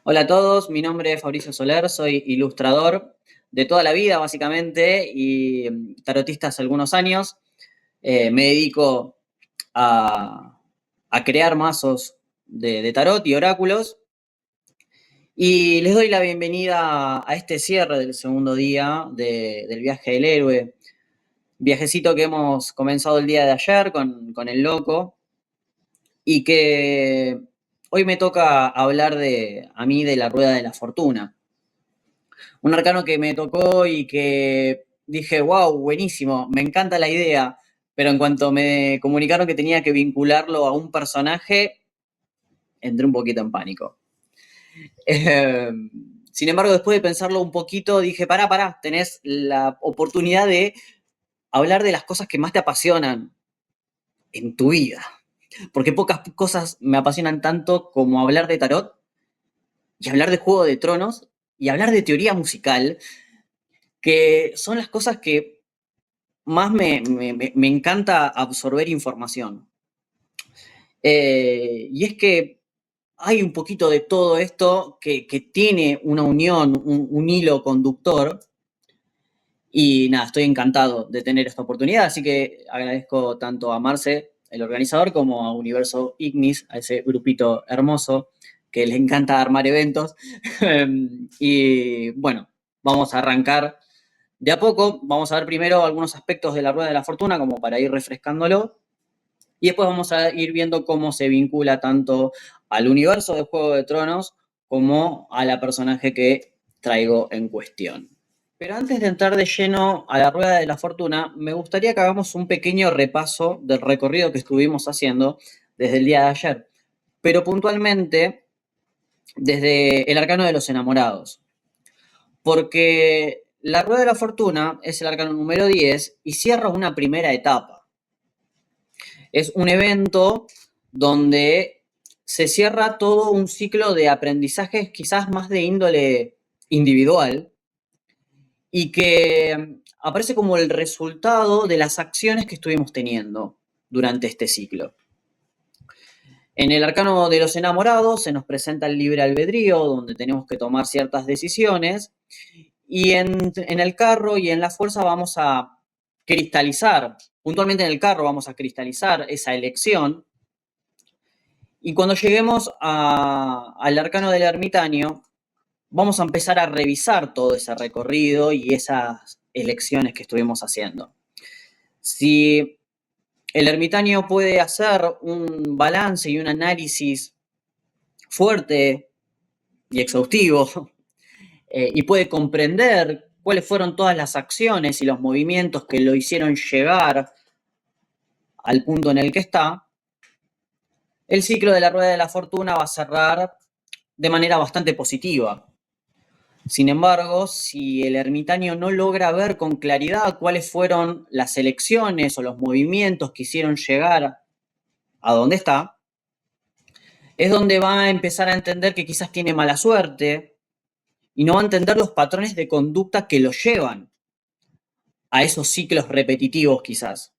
Hola a todos, mi nombre es Fabricio Soler, soy ilustrador de toda la vida básicamente y tarotista hace algunos años. Me dedico a, a crear mazos de tarot y oráculos y les doy la bienvenida a este cierre del segundo día del viaje del héroe. Viajecito que hemos comenzado el día de ayer con el loco y que hoy me toca hablar a mí de la rueda de la fortuna. Un arcano que me tocó y que dije, wow, buenísimo, me encanta la idea, pero en cuanto me comunicaron que tenía que vincularlo a un personaje, entré un poquito en pánico. Eh, Sin embargo, después de pensarlo un poquito, dije, pará, tenés la oportunidad de hablar de las cosas que más te apasionan en tu vida. Porque pocas cosas me apasionan tanto como hablar de tarot y hablar de Juego de Tronos y hablar de teoría musical, que son las cosas que más me encanta absorber información. Y es que hay un poquito de todo esto que tiene una unión, un hilo conductor. Y nada, estoy encantado de tener esta oportunidad, así que agradezco tanto a Marce, el organizador, como a Universo Ignis, a ese grupito hermoso que le encanta armar eventos. Y bueno, vamos a arrancar de a poco. Vamos a ver primero algunos aspectos de la rueda de la fortuna, como para ir refrescándolo. Y después vamos a ir viendo cómo se vincula tanto al universo de Juego de Tronos como a la personaje que traigo en cuestión. Pero antes de entrar de lleno a la rueda de la fortuna, me gustaría que hagamos un pequeño repaso del recorrido que estuvimos haciendo desde el día de ayer, pero puntualmente desde el arcano de los enamorados, porque la rueda de la fortuna es el arcano número 10 y cierra una primera etapa. Es un evento donde se cierra todo un ciclo de aprendizajes quizás más de índole individual y que aparece como el resultado de las acciones que estuvimos teniendo durante este ciclo. En el arcano de los enamorados se nos presenta el libre albedrío, donde tenemos que tomar ciertas decisiones, y en el carro y en la fuerza vamos a cristalizar, puntualmente en el carro vamos a cristalizar esa elección. Y cuando lleguemos al arcano del ermitaño, vamos a empezar a revisar todo ese recorrido y esas elecciones que estuvimos haciendo. Si el ermitaño puede hacer un balance y un análisis fuerte y exhaustivo y puede comprender cuáles fueron todas las acciones y los movimientos que lo hicieron llegar al punto en el que está, el ciclo de la rueda de la fortuna va a cerrar de manera bastante positiva. Sin embargo, si el ermitaño no logra ver con claridad cuáles fueron las elecciones o los movimientos que hicieron llegar a donde está, es donde va a empezar a entender que quizás tiene mala suerte y no va a entender los patrones de conducta que lo llevan a esos ciclos repetitivos quizás.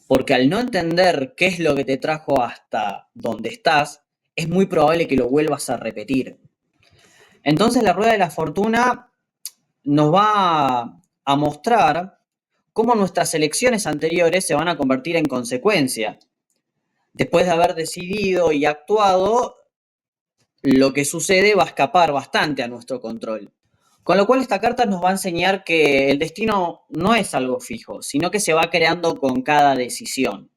Porque al no entender qué es lo que te trajo hasta donde estás, es muy probable que lo vuelvas a repetir. Entonces la rueda de la fortuna nos va a mostrar cómo nuestras elecciones anteriores se van a convertir en consecuencia. Después de haber decidido y actuado, lo que sucede va a escapar bastante a nuestro control. Con lo cual esta carta nos va a enseñar que el destino no es algo fijo, sino que se va creando con cada decisión.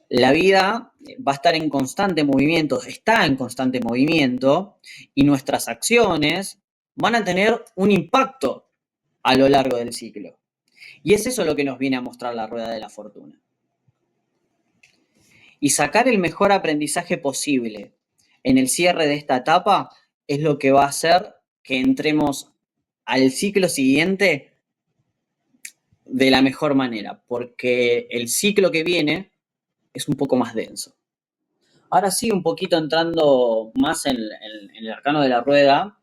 La vida va a estar en constante movimiento, está en constante movimiento, y nuestras acciones van a tener un impacto a lo largo del ciclo. Y es eso lo que nos viene a mostrar la rueda de la fortuna. Y sacar el mejor aprendizaje posible en el cierre de esta etapa es lo que va a hacer que entremos al ciclo siguiente de la mejor manera, porque el ciclo que viene es un poco más denso. Ahora sí, un poquito entrando más en el arcano de la rueda,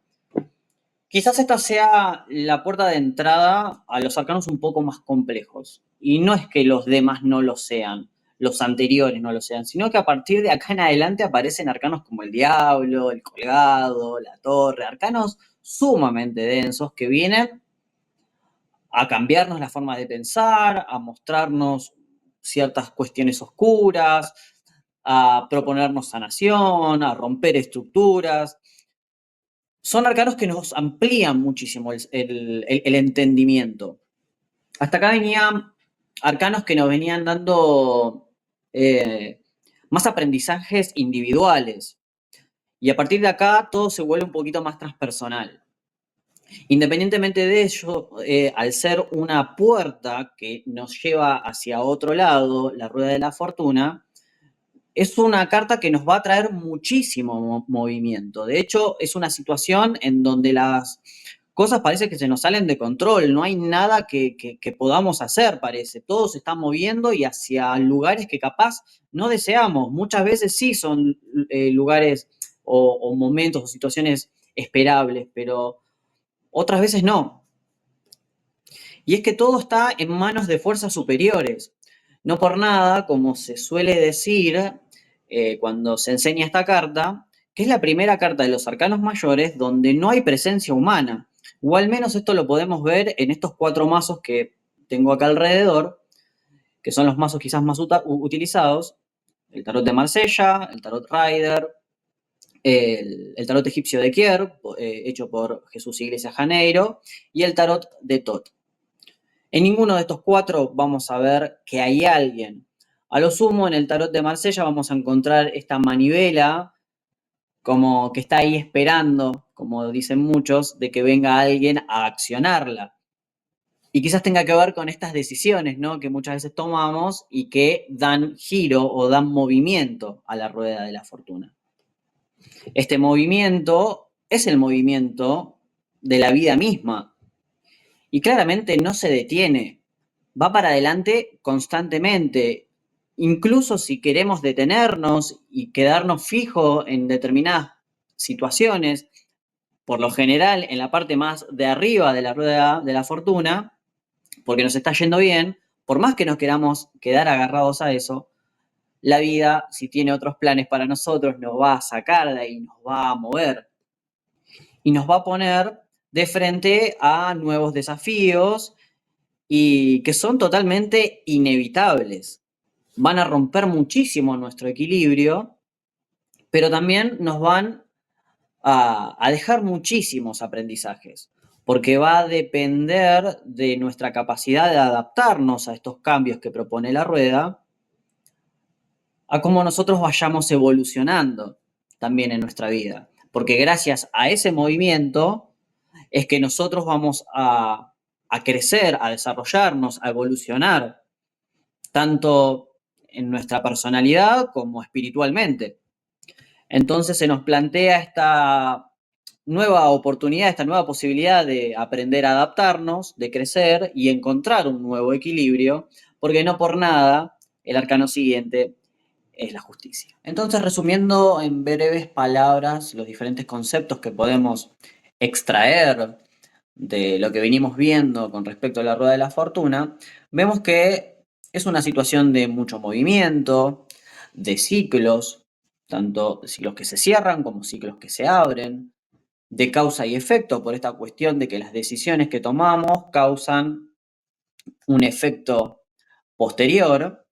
quizás esta sea la puerta de entrada a los arcanos un poco más complejos. Y no es que los demás no lo sean. los anteriores no lo sean, sino que a partir de acá en adelante aparecen arcanos como el Diablo, el Colgado, la Torre, arcanos sumamente densos que vienen a cambiarnos la forma de pensar, a mostrarnos ciertas cuestiones oscuras, a proponernos sanación, a romper estructuras. Son arcanos que nos amplían muchísimo el entendimiento. Hasta acá venían arcanos que nos venían dando más aprendizajes individuales. Y a partir de acá todo se vuelve un poquito más transpersonal. Independientemente de ello, al ser una puerta que nos lleva hacia otro lado, la rueda de la fortuna, es una carta que nos va a traer muchísimo movimiento. De hecho, es una situación en donde las cosas parece que se nos salen de control, no hay nada que podamos hacer, parece. Todo se está moviendo y hacia lugares que capaz no deseamos. Muchas veces sí son lugares o momentos o situaciones esperables, pero otras veces no. Y es que todo está en manos de fuerzas superiores. No por nada, como se suele decir cuando se enseña esta carta, que es la primera carta de los arcanos mayores donde no hay presencia humana. O al menos esto lo podemos ver en estos 4 mazos que tengo acá alrededor, que son los mazos quizás más utilizados. El tarot de Marsella, el tarot Rider, el tarot egipcio de Kier, hecho por Jesús Iglesias Janeiro, y el tarot de Tot. En ninguno de estos 4 vamos a ver que hay alguien. A lo sumo, en el tarot de Marsella vamos a encontrar esta manivela como que está ahí esperando, como dicen muchos, de que venga alguien a accionarla. Y quizás tenga que ver con estas decisiones, ¿no? Que muchas veces tomamos y que dan giro o dan movimiento a la rueda de la fortuna. Este movimiento es el movimiento de la vida misma y claramente no se detiene, va para adelante constantemente. Incluso si queremos detenernos y quedarnos fijos en determinadas situaciones, por lo general en la parte más de arriba de la rueda de la fortuna, porque nos está yendo bien, por más que nos queramos quedar agarrados a eso, la vida, si tiene otros planes para nosotros, nos va a sacar de ahí, nos va a mover y nos va a poner de frente a nuevos desafíos y que son totalmente inevitables. Van a romper muchísimo nuestro equilibrio, pero también nos van a dejar muchísimos aprendizajes, porque va a depender de nuestra capacidad de adaptarnos a estos cambios que propone la rueda, a cómo nosotros vayamos evolucionando también en nuestra vida. Porque gracias a ese movimiento es que nosotros vamos a crecer, a desarrollarnos, a evolucionar, tanto en nuestra personalidad como espiritualmente. Entonces se nos plantea esta nueva oportunidad, esta nueva posibilidad de aprender a adaptarnos, de crecer y encontrar un nuevo equilibrio, porque no por nada el arcano siguiente es la justicia. Entonces, resumiendo en breves palabras los diferentes conceptos que podemos extraer de lo que venimos viendo con respecto a la rueda de la fortuna, vemos que es una situación de mucho movimiento, de ciclos, tanto ciclos que se cierran como ciclos que se abren, de causa y efecto, por esta cuestión de que las decisiones que tomamos causan un efecto posterior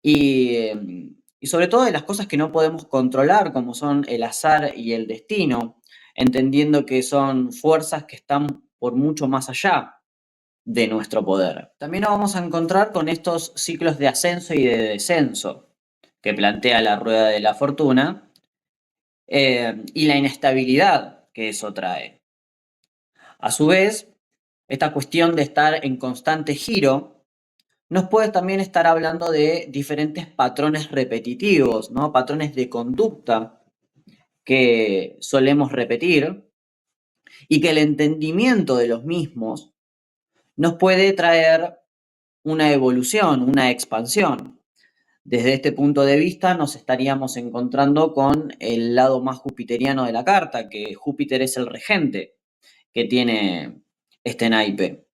y sobre todo de las cosas que no podemos controlar, como son el azar y el destino, entendiendo que son fuerzas que están por mucho más allá de nuestro poder. También nos vamos a encontrar con estos ciclos de ascenso y de descenso que plantea la rueda de la fortuna y la inestabilidad que eso trae. A su vez, esta cuestión de estar en constante giro nos puede también estar hablando de diferentes patrones repetitivos, ¿no? Patrones de conducta que solemos repetir y que el entendimiento de los mismos nos puede traer una evolución, una expansión. Desde este punto de vista nos estaríamos encontrando con el lado más jupiteriano de la carta, que Júpiter es el regente que tiene este naipe.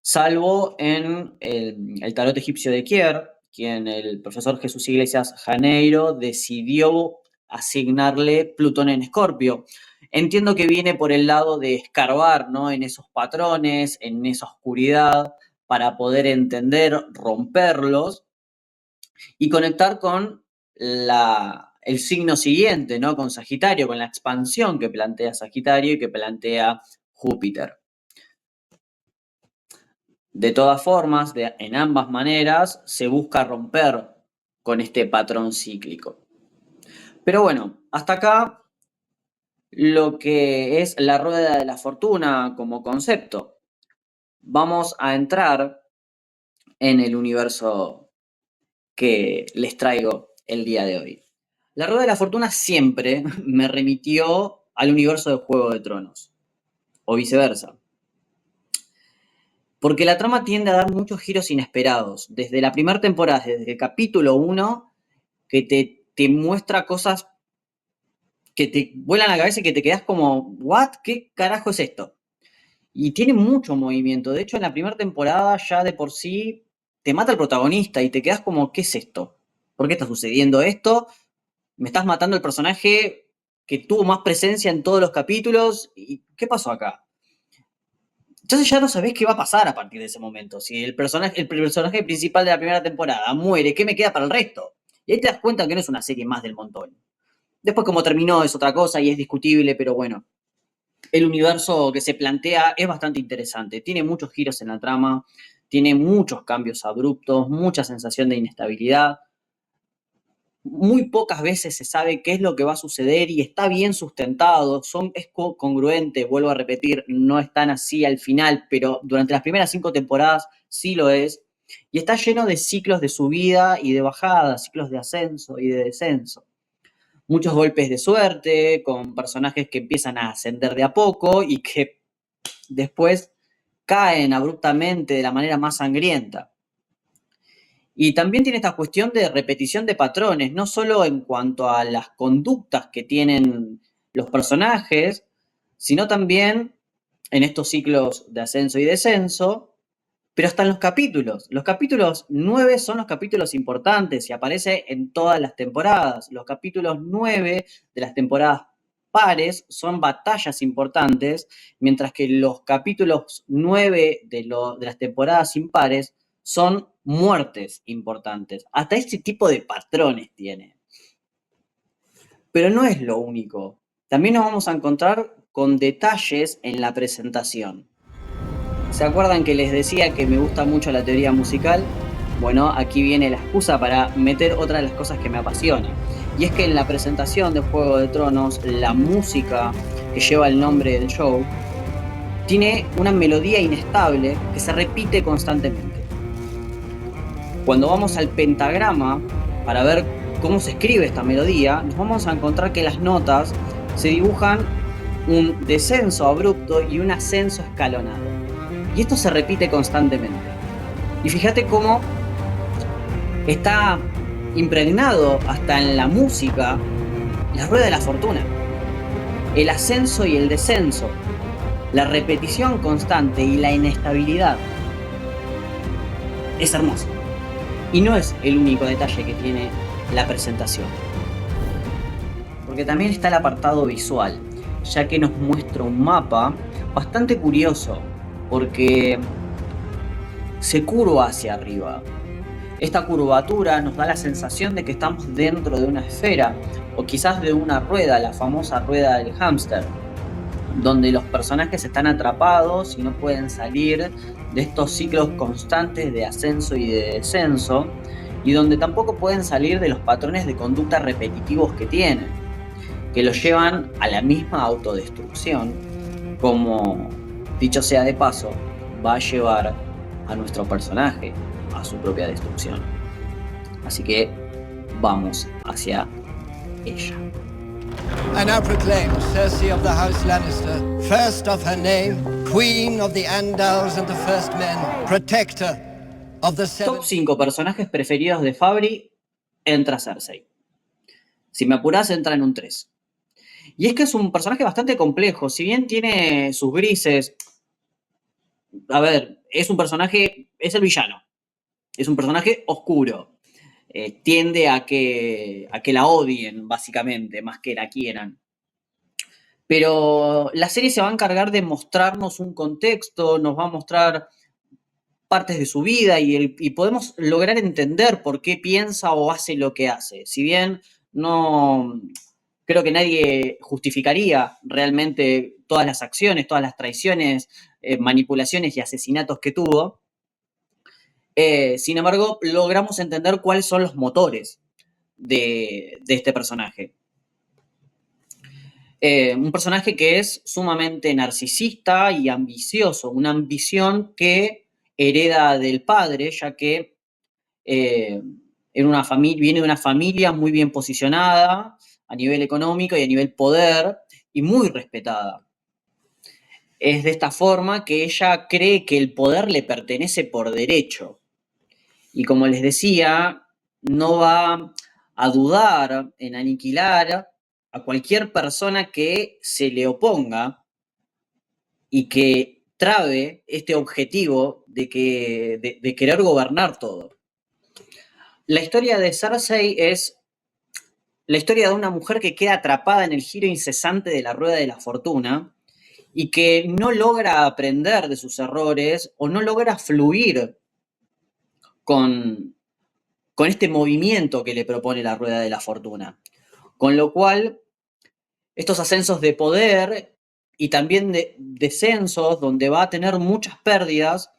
Salvo en el tarot egipcio de Kier, quien el profesor Jesús Iglesias Janeiro decidió asignarle Plutón en Escorpio. Entiendo que viene por el lado de escarbar, ¿no? En esos patrones, en esa oscuridad, para poder entender, romperlos y conectar con el signo siguiente, ¿no? Con Sagitario, con la expansión que plantea Sagitario y que plantea Júpiter. De todas formas, en ambas maneras, se busca romper con este patrón cíclico. Pero bueno, hasta acá lo que es la rueda de la fortuna como concepto. Vamos a entrar en el universo que les traigo el día de hoy. La rueda de la fortuna siempre me remitió al universo de Juego de Tronos, o viceversa. Porque la trama tiende a dar muchos giros inesperados. Desde la primera temporada, desde el capítulo 1, que te muestra cosas que te vuelan la cabeza y que te quedas como, ¿what? ¿Qué carajo es esto? Y tiene mucho movimiento. De hecho, en la primera temporada ya de por sí te mata el protagonista y te quedas como, ¿qué es esto? ¿Por qué está sucediendo esto? Me estás matando el personaje que tuvo más presencia en todos los capítulos. ¿Y qué pasó acá? Entonces ya no sabés qué va a pasar a partir de ese momento. Si el personaje principal de la primera temporada muere, ¿qué me queda para el resto? Y ahí te das cuenta que no es una serie más del montón. Después cómo terminó es otra cosa y es discutible, pero bueno, el universo que se plantea es bastante interesante. Tiene muchos giros en la trama, tiene muchos cambios abruptos, mucha sensación de inestabilidad. Muy pocas veces se sabe qué es lo que va a suceder y está bien sustentado, es congruente, vuelvo a repetir, no es tan así al final, pero durante las primeras 5 temporadas sí lo es. Y está lleno de ciclos de subida y de bajada, ciclos de ascenso y de descenso. Muchos golpes de suerte, con personajes que empiezan a ascender de a poco y que después caen abruptamente de la manera más sangrienta. Y también tiene esta cuestión de repetición de patrones, no solo en cuanto a las conductas que tienen los personajes, sino también en estos ciclos de ascenso y descenso, pero hasta en los capítulos. Los capítulos 9 son los capítulos importantes y aparece en todas las temporadas. Los capítulos 9 de las temporadas pares son batallas importantes, mientras que los capítulos 9 de las temporadas impares son muertes importantes. Hasta este tipo de patrones tiene. Pero no es lo único. También nos vamos a encontrar con detalles en la presentación. ¿Se acuerdan que les decía que me gusta mucho la teoría musical? Bueno, aquí viene la excusa para meter otra de las cosas que me apasiona. Y es que en la presentación de Juego de Tronos, la música que lleva el nombre del show tiene una melodía inestable que se repite constantemente. Cuando vamos al pentagrama para ver cómo se escribe esta melodía, nos vamos a encontrar que las notas se dibujan un descenso abrupto y un ascenso escalonado. Y esto se repite constantemente. Y fíjate cómo está impregnado hasta en la música la rueda de la fortuna. El ascenso y el descenso, la repetición constante y la inestabilidad. Es hermoso. Y no es el único detalle que tiene la presentación. Porque también está el apartado visual, ya que nos muestra un mapa bastante curioso, porque se curva hacia arriba. Esta curvatura nos da la sensación de que estamos dentro de una esfera, o quizás de una rueda, la famosa rueda del hámster, donde los personajes están atrapados y no pueden salir de estos ciclos constantes de ascenso y de descenso, y donde tampoco pueden salir de los patrones de conducta repetitivos que tienen, que los llevan a la misma autodestrucción, como, dicho sea de paso, va a llevar a nuestro personaje a su propia destrucción. Así que vamos hacia ella. I now proclaim Cersei of the House Lannister, first of her name, Queen of the Andals and the First Men, Protector of the Seven... Top 5 personajes preferidos de Fabri, entra Cersei. Si me apurás, entra en un 3. Y es que es un personaje bastante complejo, si bien tiene sus grises. A ver, es un personaje, es el villano. Es un personaje oscuro. tiende a que la odien, básicamente, más que la quieran. Pero la serie se va a encargar de mostrarnos un contexto, nos va a mostrar partes de su vida y podemos lograr entender por qué piensa o hace lo que hace. Si bien no creo que nadie justificaría realmente todas las acciones, todas las traiciones, manipulaciones y asesinatos que tuvo, sin embargo, logramos entender cuáles son los motores de este personaje. Un personaje que es sumamente narcisista y ambicioso, una ambición que hereda del padre, ya que viene de una familia muy bien posicionada a nivel económico y a nivel poder y muy respetada. Es de esta forma que ella cree que el poder le pertenece por derecho. Y como les decía, no va a dudar en aniquilar a cualquier persona que se le oponga y que trabe este objetivo de querer gobernar todo. La historia de Cersei es la historia de una mujer que queda atrapada en el giro incesante de la rueda de la fortuna y que no logra aprender de sus errores o no logra fluir con, con este movimiento que le propone la rueda de la fortuna. Con lo cual, estos ascensos de poder y también de descensos donde va a tener muchas pérdidas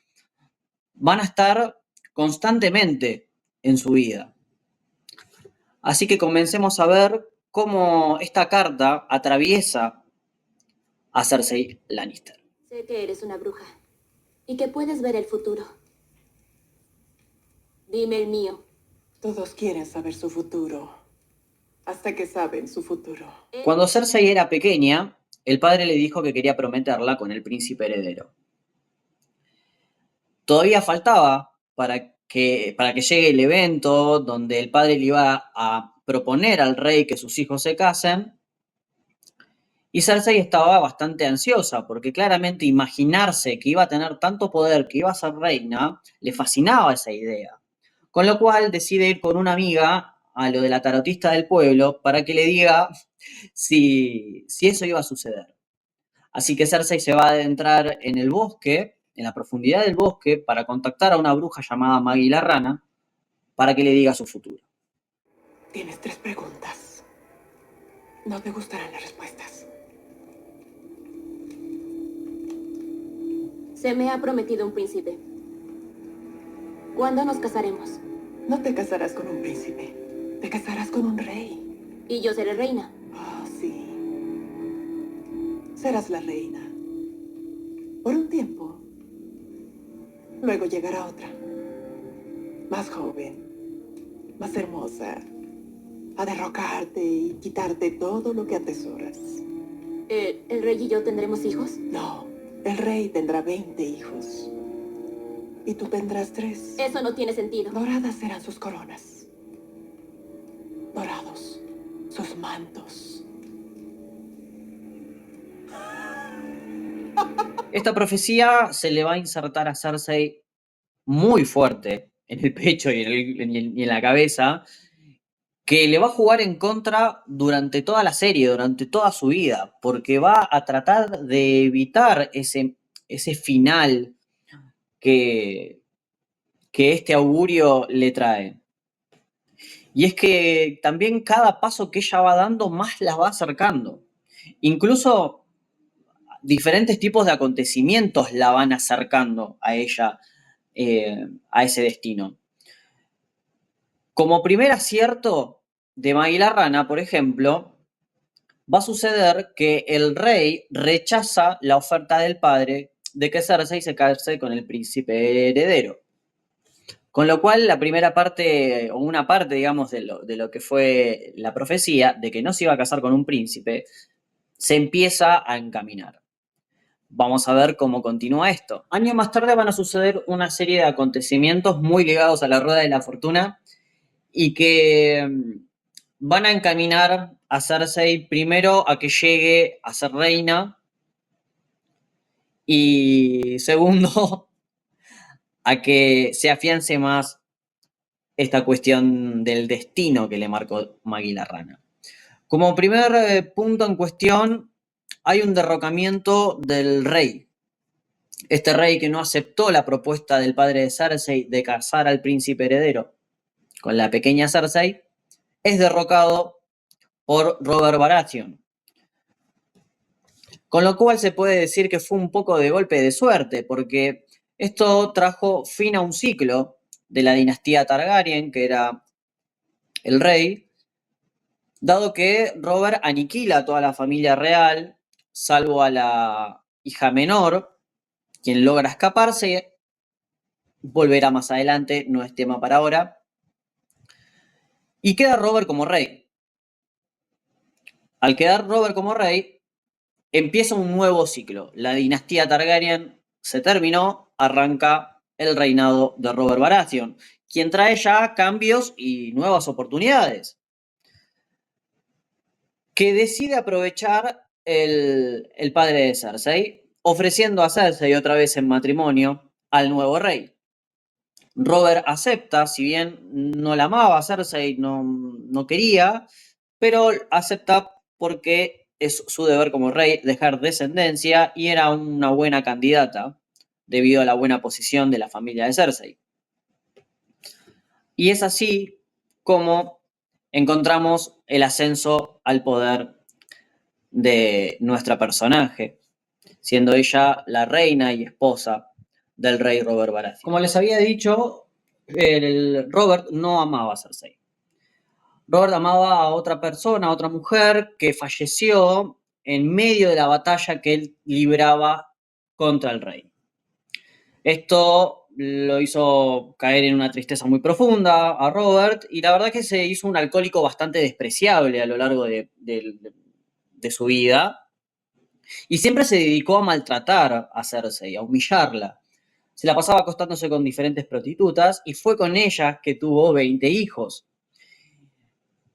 van a estar constantemente en su vida. Así que comencemos a ver cómo esta carta atraviesa a Cersei Lannister. Sé que eres una bruja y que puedes ver el futuro. Dime el mío. Todos quieren saber su futuro, hasta que saben su futuro. Cuando Cersei era pequeña, el padre le dijo que quería prometerla con el príncipe heredero. Todavía faltaba para que llegue el evento donde el padre le iba a proponer al rey que sus hijos se casen. Y Cersei estaba bastante ansiosa, porque claramente imaginarse que iba a tener tanto poder, que iba a ser reina, le fascinaba esa idea. Con lo cual decide ir con una amiga a lo de la tarotista del pueblo para que le diga si eso iba a suceder. Así que Cersei se va a adentrar en el bosque, en la profundidad del bosque, para contactar a una bruja llamada Maggie la Rana para que le diga su futuro. Tienes 3 preguntas. No te gustarán las respuestas. Se me ha prometido un príncipe. ¿Cuándo nos casaremos? No te casarás con un príncipe. Te casarás con un rey. Y yo seré reina. Oh, sí. Serás la reina. Por un tiempo. Luego llegará otra. Más joven. Más hermosa. A derrocarte y quitarte todo lo que atesoras. ¿El rey y yo tendremos hijos? No. El rey tendrá 20 hijos. Y tú tendrás 3. Eso no tiene sentido. Doradas serán sus coronas. Dorados sus mantos. Esta profecía se le va a insertar a Cersei muy fuerte en el pecho y en la cabeza, que le va a jugar en contra durante toda la serie, durante toda su vida, porque va a tratar de evitar ese final que este augurio le trae. Y es que también cada paso que ella va dando más la va acercando. Incluso diferentes tipos de acontecimientos la van acercando a ella, a ese destino. Como primer acierto de Maggie la Rana, por ejemplo, va a suceder que el rey rechaza la oferta del padre de que Cersei se case con el príncipe heredero. Con lo cual, la primera parte, o una parte, digamos, de lo que fue la profecía, de que no se iba a casar con un príncipe, se empieza a encaminar. Vamos a ver cómo continúa esto. Años más tarde van a suceder una serie de acontecimientos muy ligados a la rueda de la fortuna y que van a encaminar a Cersei primero a que llegue a ser reina y segundo a que se afiance más esta cuestión del destino que le marcó Maggie la Rana. Como primer punto en cuestión, hay un derrocamiento del rey. Este rey que no aceptó la propuesta del padre de Cersei de casar al príncipe heredero con la pequeña Cersei, es derrocado por Robert Baratheon. Con lo cual se puede decir que fue un poco de golpe de suerte, porque esto trajo fin a un ciclo de la dinastía Targaryen, que era el rey, dado que Robert aniquila a toda la familia real, salvo a la hija menor, quien logra escaparse. Volverá más adelante, no es tema para ahora. Y queda Robert como rey. Al quedar Robert como rey, empieza un nuevo ciclo. La dinastía Targaryen se terminó, arranca el reinado de Robert Baratheon, quien trae ya cambios y nuevas oportunidades. Que decide aprovechar el padre de Cersei, ofreciendo a Cersei otra vez en matrimonio al nuevo rey. Robert acepta, si bien no la amaba a Cersei, no quería, pero acepta porque es su deber como rey dejar descendencia y era una buena candidata debido a la buena posición de la familia de Cersei. Y es así como encontramos el ascenso al poder de nuestra personaje, siendo ella la reina y esposa del rey Robert Baratheon. Como les había dicho, Robert no amaba a Cersei. Robert amaba a otra persona, a otra mujer que falleció en medio de la batalla que él libraba contra el rey. Esto lo hizo caer en una tristeza muy profunda a Robert y la verdad que se hizo un alcohólico bastante despreciable a lo largo de su vida. Y siempre se dedicó a maltratar a Cersei, a humillarla. Se la pasaba acostándose con diferentes prostitutas y fue con ellas que tuvo 20 hijos.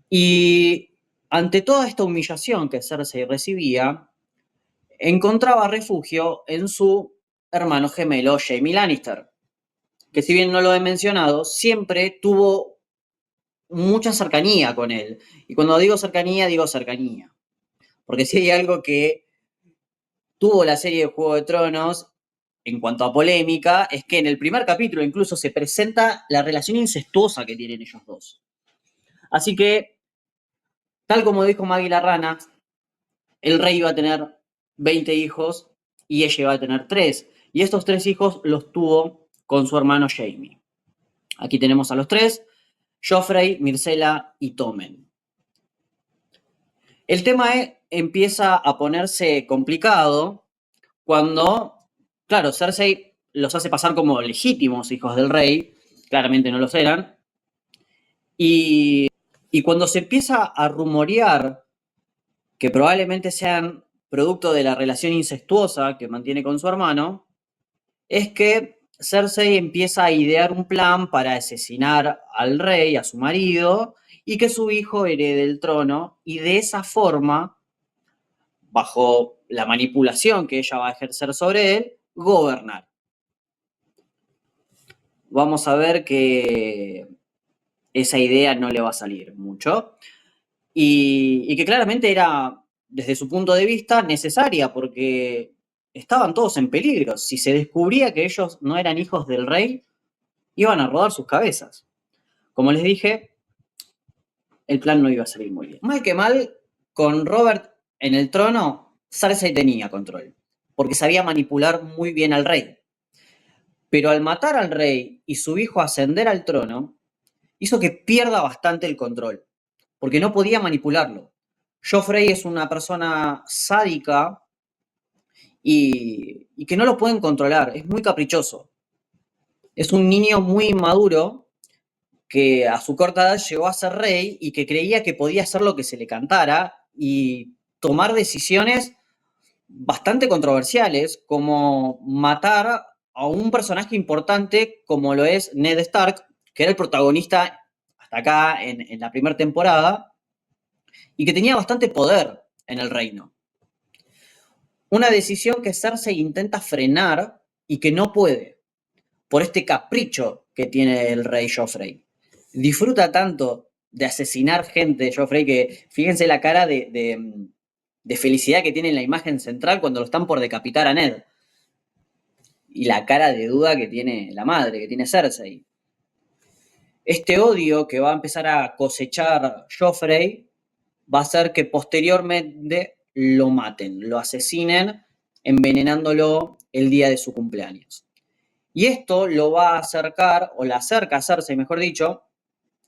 Y ante toda esta humillación que Cersei recibía, encontraba refugio en su hermano gemelo Jaime Lannister, que si bien no lo he mencionado, siempre tuvo mucha cercanía con él. Y cuando digo cercanía, porque si hay algo que tuvo la serie de Juego de Tronos en cuanto a polémica, es que en el primer capítulo incluso se presenta la relación incestuosa que tienen ellos dos. Así que, tal como dijo Maggie la Rana, el rey iba a tener 20 hijos y ella iba a tener 3. Y estos 3 hijos los tuvo con su hermano Jaime. Aquí tenemos a los 3, Joffrey, Myrcella y Tommen. El tema empieza a ponerse complicado cuando, claro, Cersei los hace pasar como legítimos hijos del rey, claramente no los eran, y cuando se empieza a rumorear que probablemente sean producto de la relación incestuosa que mantiene con su hermano, es que Cersei empieza a idear un plan para asesinar al rey, a su marido, y que su hijo herede el trono, y de esa forma, bajo la manipulación que ella va a ejercer sobre él, gobernar. Vamos a ver que esa idea no le va a salir mucho y que claramente era, desde su punto de vista, necesaria porque estaban todos en peligro. Si se descubría que ellos no eran hijos del rey, iban a rodar sus cabezas. Como les dije, el plan no iba a salir muy bien. Mal que mal, con Robert en el trono, Cersei tenía control, porque sabía manipular muy bien al rey. Pero al matar al rey y su hijo ascender al trono, hizo que pierda bastante el control, porque no podía manipularlo. Joffrey es una persona sádica y que no lo pueden controlar, es muy caprichoso. Es un niño muy inmaduro que a su corta edad llegó a ser rey y que creía que podía hacer lo que se le cantara y tomar decisiones bastante controversiales, como matar a un personaje importante como lo es Ned Stark, que era el protagonista hasta acá en la primera temporada, y que tenía bastante poder en el reino. Una decisión que Cersei intenta frenar y que no puede, por este capricho que tiene el rey Joffrey. disfruta tanto de asesinar gente, Joffrey, que fíjense la cara de felicidad que tiene en la imagen central cuando lo están por decapitar a Ned. Y la cara de duda que tiene la madre, que tiene Cersei. Este odio que va a empezar a cosechar Joffrey va a hacer que posteriormente lo maten, lo asesinen, envenenándolo el día de su cumpleaños. Y esto lo va a acercar, o la acerca a Cersei, mejor dicho,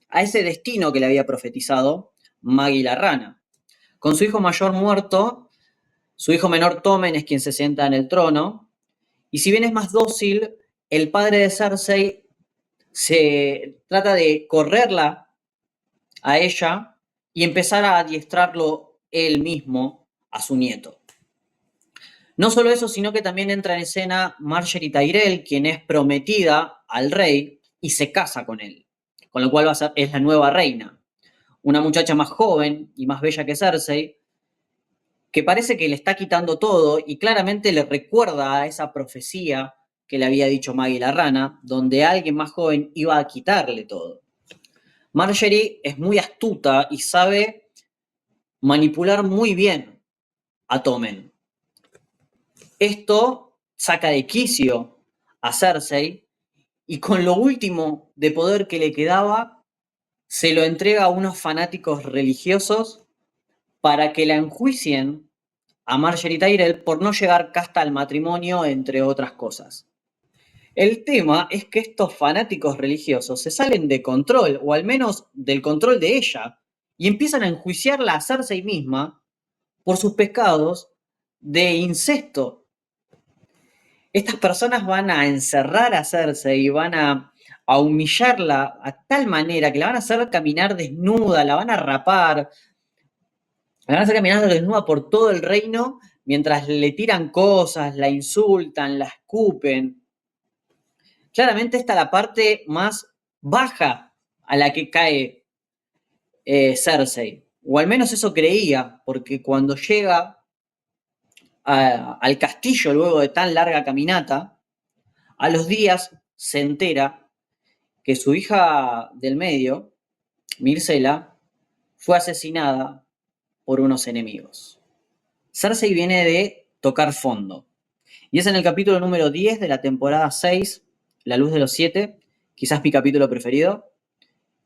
a ese destino que le había profetizado Maggie la Rana. Con su hijo mayor muerto, su hijo menor Tommen es quien se sienta en el trono, y si bien es más dócil, el padre de Cersei se trata de correrla a ella y empezar a adiestrarlo él mismo a su nieto. No solo eso, sino que también entra en escena Margaery Tyrell, quien es prometida al rey y se casa con él, con lo cual va a ser, es la nueva reina. Una muchacha más joven y más bella que Cersei, que parece que le está quitando todo y claramente le recuerda a esa profecía que le había dicho Maggie la Rana, donde alguien más joven iba a quitarle todo. Margaery es muy astuta y sabe manipular muy bien a Tommen. Esto saca de quicio a Cersei y con lo último de poder que le quedaba, se lo entrega a unos fanáticos religiosos para que la enjuicien a Margaery Tyrell por no llegar casta al matrimonio, entre otras cosas. El tema es que estos fanáticos religiosos se salen de control, o al menos del control de ella, y empiezan a enjuiciarla a Cersei misma por sus pecados de incesto. Estas personas van a encerrar a Cersei y van a humillarla a tal manera que la van a hacer caminar desnuda, la van a rapar, la van a hacer caminar desnuda por todo el reino mientras le tiran cosas, la insultan, la escupen. Claramente esta es la parte más baja a la que cae Cersei, o al menos eso creía, porque cuando llega al castillo luego de tan larga caminata, a los días se entera que su hija del medio, Myrcella, fue asesinada por unos enemigos. Cersei viene de tocar fondo. Y es en el capítulo número 10 de la temporada 6, La Luz de los Siete, quizás mi capítulo preferido,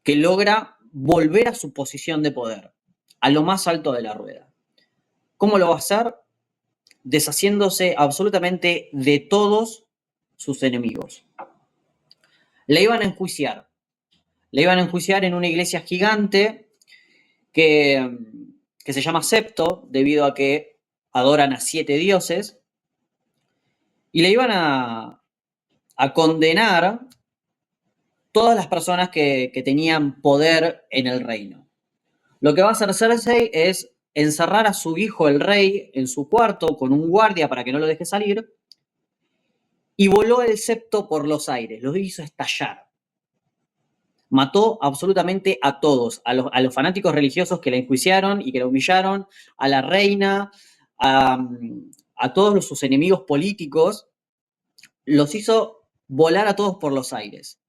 que logra volver a su posición de poder, a lo más alto de la rueda. ¿Cómo lo va a hacer? Deshaciéndose absolutamente de todos sus enemigos. Le iban a enjuiciar. Le iban a enjuiciar en una iglesia gigante que se llama Septo, debido a que adoran a 7 dioses, y le iban a condenar todas las personas que tenían poder en el reino. Lo que va a hacer Cersei es encerrar a su hijo, el rey, en su cuarto con un guardia para que no lo deje salir, y voló el septo por los aires, lo hizo estallar. Mató absolutamente a todos, a los fanáticos religiosos que la enjuiciaron y que la humillaron, a la reina, a todos sus enemigos políticos, los hizo volar a todos por los aires.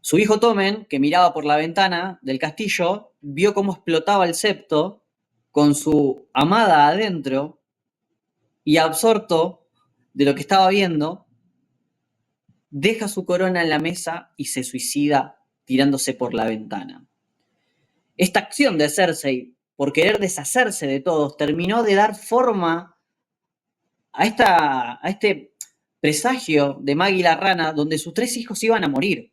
Su hijo Tommen, que miraba por la ventana del castillo, vio cómo explotaba el septo con su amada adentro y, absorto de lo que estaba viendo, deja su corona en la mesa y se suicida tirándose por la ventana. Esta acción de Cersei, por querer deshacerse de todos, terminó de dar forma a este presagio de Maggie la Rana, donde sus 3 hijos iban a morir.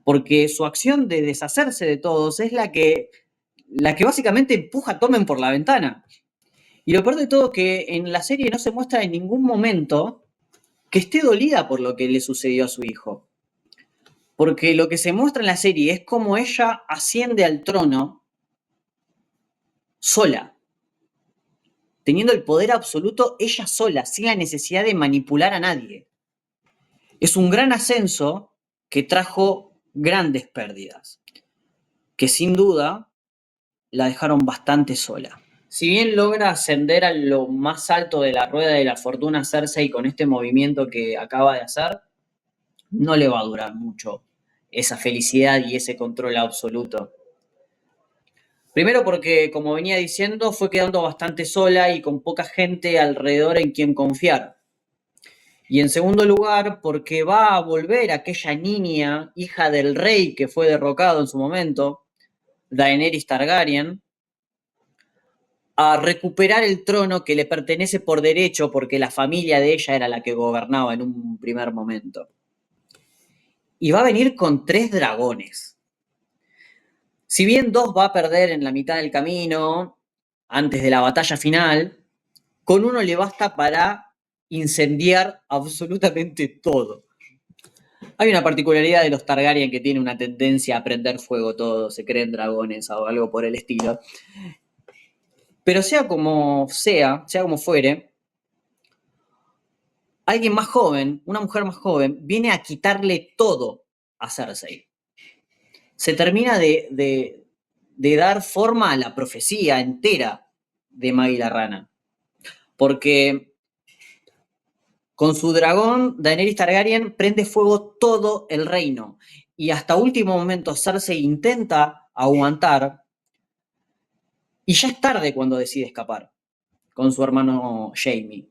Porque su acción de deshacerse de todos es la que básicamente empuja a Tommen por la ventana. Y lo peor de todo, que en la serie no se muestra en ningún momento que esté dolida por lo que le sucedió a su hijo. Porque lo que se muestra en la serie es cómo ella asciende al trono sola, teniendo el poder absoluto ella sola, sin la necesidad de manipular a nadie. Es un gran ascenso que trajo grandes pérdidas, que sin duda la dejaron bastante sola. Si bien logra ascender a lo más alto de la rueda de la fortuna Cersei con este movimiento que acaba de hacer, no le va a durar mucho esa felicidad y ese control absoluto. Primero porque, como venía diciendo, fue quedando bastante sola y con poca gente alrededor en quien confiar. Y en segundo lugar, porque va a volver aquella niña, hija del rey que fue derrocado en su momento, Daenerys Targaryen, a recuperar el trono que le pertenece por derecho porque la familia de ella era la que gobernaba en un primer momento. Y va a venir con 3 dragones. Si bien 2 va a perder en la mitad del camino, antes de la batalla final, con uno le basta para incendiar absolutamente todo. Hay una particularidad de los Targaryen que tiene una tendencia a prender fuego todo, se creen dragones o algo por el estilo. Pero sea como fuere, alguien más joven, una mujer más joven, viene a quitarle todo a Cersei. Se termina de dar forma a la profecía entera de Maggie la Rana. Porque con su dragón, Daenerys Targaryen prende fuego todo el reino. Y hasta último momento Cersei intenta aguantar. Y ya es tarde cuando decide escapar con su hermano Jaime.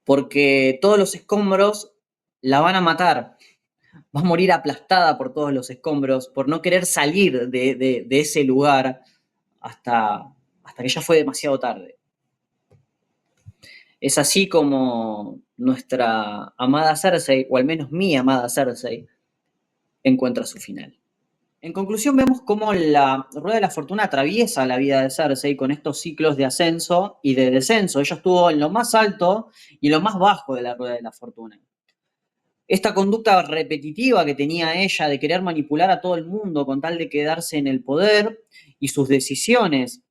Porque todos los escombros la van a matar. Va a morir aplastada por todos los escombros, por no querer salir de ese lugar hasta que ya fue demasiado tarde. Es así como nuestra amada Cersei, o al menos mi amada Cersei, encuentra su final. En conclusión, vemos cómo la rueda de la fortuna atraviesa la vida de Cersei con estos ciclos de ascenso y de descenso. Ella estuvo en lo más alto y en lo más bajo de la rueda de la fortuna. Esta conducta repetitiva que tenía ella de querer manipular a todo el mundo con tal de quedarse en el poder y sus decisiones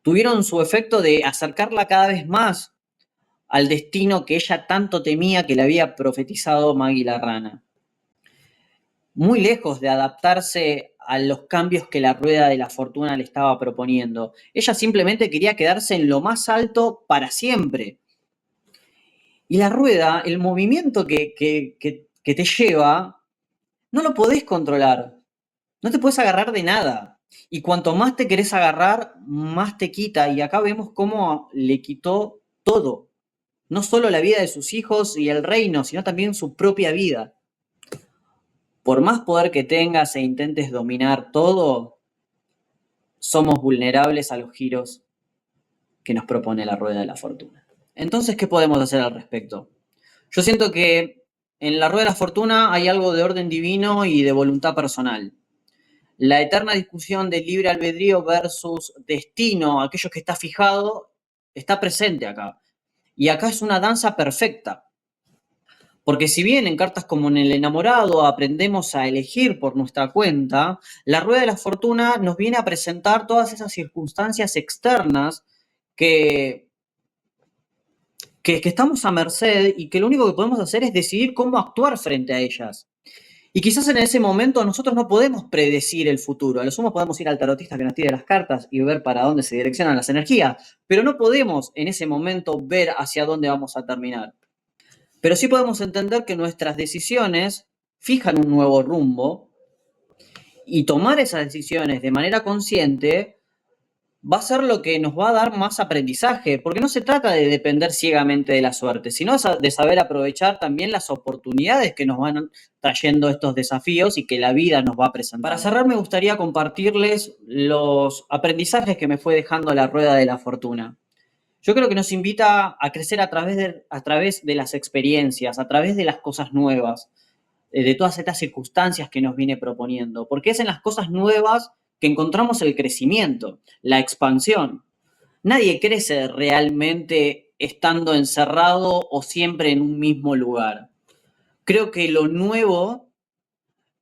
tuvieron su efecto de acercarla cada vez más al destino que ella tanto temía que le había profetizado Maggie la Rana. Muy lejos de adaptarse a los cambios que la rueda de la fortuna le estaba proponiendo. Ella simplemente quería quedarse en lo más alto para siempre. Y la rueda, el movimiento que te lleva, no lo podés controlar. No te puedes agarrar de nada. Y cuanto más te querés agarrar, más te quita. Y acá vemos cómo le quitó todo. No solo la vida de sus hijos y el reino, sino también su propia vida. Por más poder que tengas e intentes dominar todo, somos vulnerables a los giros que nos propone la rueda de la fortuna. Entonces, ¿qué podemos hacer al respecto? Yo siento que en la rueda de la fortuna hay algo de orden divino y de voluntad personal. La eterna discusión del libre albedrío versus destino, aquello que está fijado, está presente acá. Y acá es una danza perfecta. Porque si bien en cartas como en el enamorado aprendemos a elegir por nuestra cuenta, la rueda de la fortuna nos viene a presentar todas esas circunstancias externas que estamos a merced y que lo único que podemos hacer es decidir cómo actuar frente a ellas. Y quizás en ese momento nosotros no podemos predecir el futuro. A lo sumo podemos ir al tarotista que nos tire las cartas y ver para dónde se direccionan las energías, pero no podemos en ese momento ver hacia dónde vamos a terminar. Pero sí podemos entender que nuestras decisiones fijan un nuevo rumbo y tomar esas decisiones de manera consciente va a ser lo que nos va a dar más aprendizaje, porque no se trata de depender ciegamente de la suerte, sino de saber aprovechar también las oportunidades que nos van trayendo estos desafíos y que la vida nos va a presentar. Para cerrar, me gustaría compartirles los aprendizajes que me fue dejando la rueda de la fortuna. Yo creo que nos invita a crecer a través de las experiencias, a través de las cosas nuevas, de todas estas circunstancias que nos viene proponiendo, porque es en las cosas nuevas que encontramos el crecimiento, la expansión. Nadie crece realmente estando encerrado o siempre en un mismo lugar. Creo que lo nuevo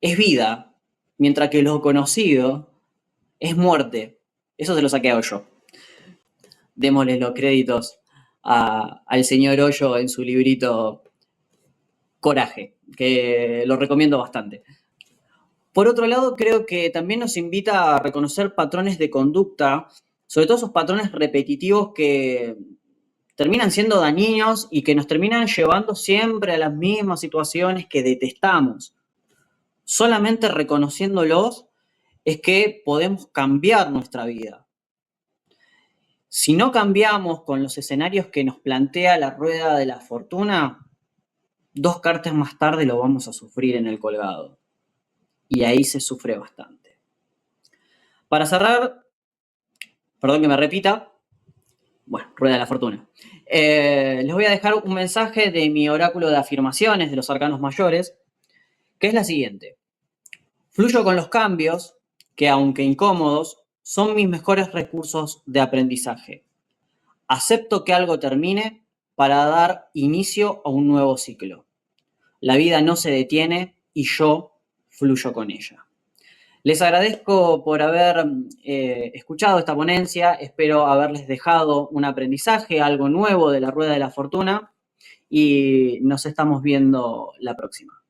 es vida, mientras que lo conocido es muerte. Eso se lo saqué a Hoyo. Démosle los créditos al señor Hoyo en su librito Coraje, que lo recomiendo bastante. Por otro lado, creo que también nos invita a reconocer patrones de conducta, sobre todo esos patrones repetitivos que terminan siendo dañinos y que nos terminan llevando siempre a las mismas situaciones que detestamos. Solamente reconociéndolos es que podemos cambiar nuestra vida. Si no cambiamos con los escenarios que nos plantea la rueda de la fortuna, 2 cartas más tarde lo vamos a sufrir en el colgado. Y ahí se sufre bastante. Para cerrar, perdón que me repita, bueno, rueda de la fortuna. Les voy a dejar un mensaje de mi oráculo de afirmaciones de los arcanos mayores, que es la siguiente. Fluyo con los cambios, que aunque incómodos, son mis mejores recursos de aprendizaje. Acepto que algo termine para dar inicio a un nuevo ciclo. La vida no se detiene y yo fluyo con ella. Les agradezco por haber escuchado esta ponencia. Espero haberles dejado un aprendizaje, algo nuevo de la rueda de la fortuna y nos estamos viendo la próxima.